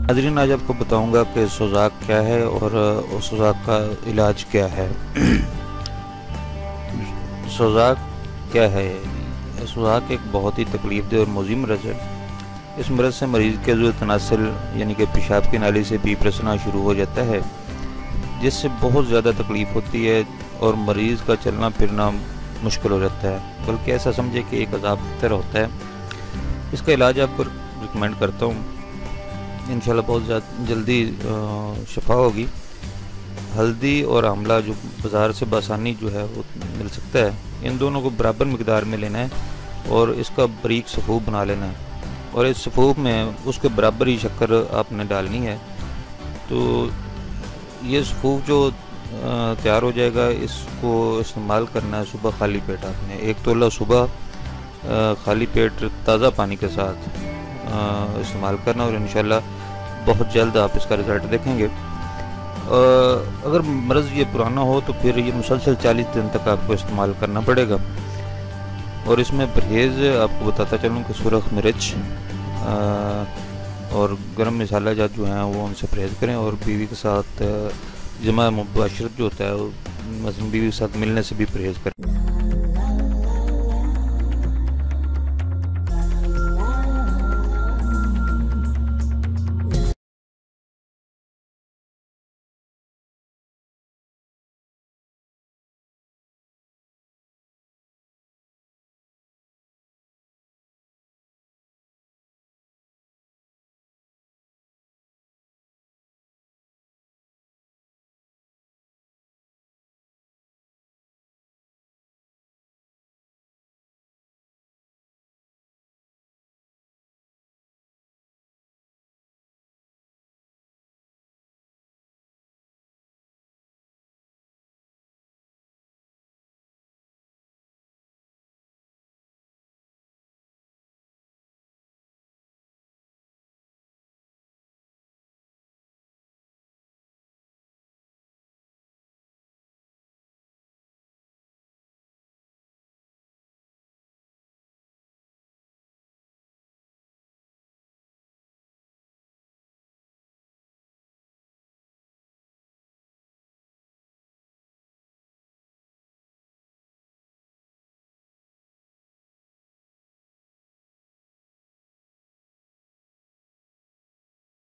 नाज़रीन, आज आपको बताऊंगा कि सोज़ाक क्या है और सोज़ाक का इलाज क्या है। सोज़ाक क्या है? सोज़ाक एक बहुत ही तकलीफ़देह और मुज़िम मरज़ है। इस मरज़ से मरीज़ के जो तनासल यानी कि पेशाब की नाली से पीप रसना शुरू हो जाता है, जिससे बहुत ज़्यादा तकलीफ़ होती है और मरीज़ का चलना फिरना मुश्किल हो जाता है, बल्कि ऐसा समझे कि एक अज़ाब की तरह होता है। इसका इलाज आपको रिकमेंड करता हूँ, इंशाल्लाह बहुत जल्दी शफा होगी। हल्दी और आंवला जो बाज़ार से बसानी जो है वो मिल सकता है, इन दोनों को बराबर मकदार में लेना है और इसका बारीक सफ़ूफ बना लेना है और इस सफ़ूफ में उसके बराबर ही शक्कर आपने डालनी है। तो ये सफ़ूफ जो तैयार हो जाएगा, इसको इस्तेमाल करना है सुबह खाली पेट। आपने 1 तोला सुबह खाली पेट ताज़ा पानी के साथ इस्तेमाल करना और इंशाल्लाह बहुत जल्द आप इसका रिज़ल्ट देखेंगे। अगर मर्ज़ ये पुराना हो तो फिर ये मुसलसल 40 दिन तक आपको इस्तेमाल करना पड़ेगा। और इसमें परहेज़ आपको बताता चलूँ कि सुरख मिर्च और गरम मसाला जात जो हैं वो उनसे परहेज़ करें और बीवी के साथ जमा मुबाशरत जो होता है, मसलन बीवी के साथ मिलने से भी परहेज़ करें।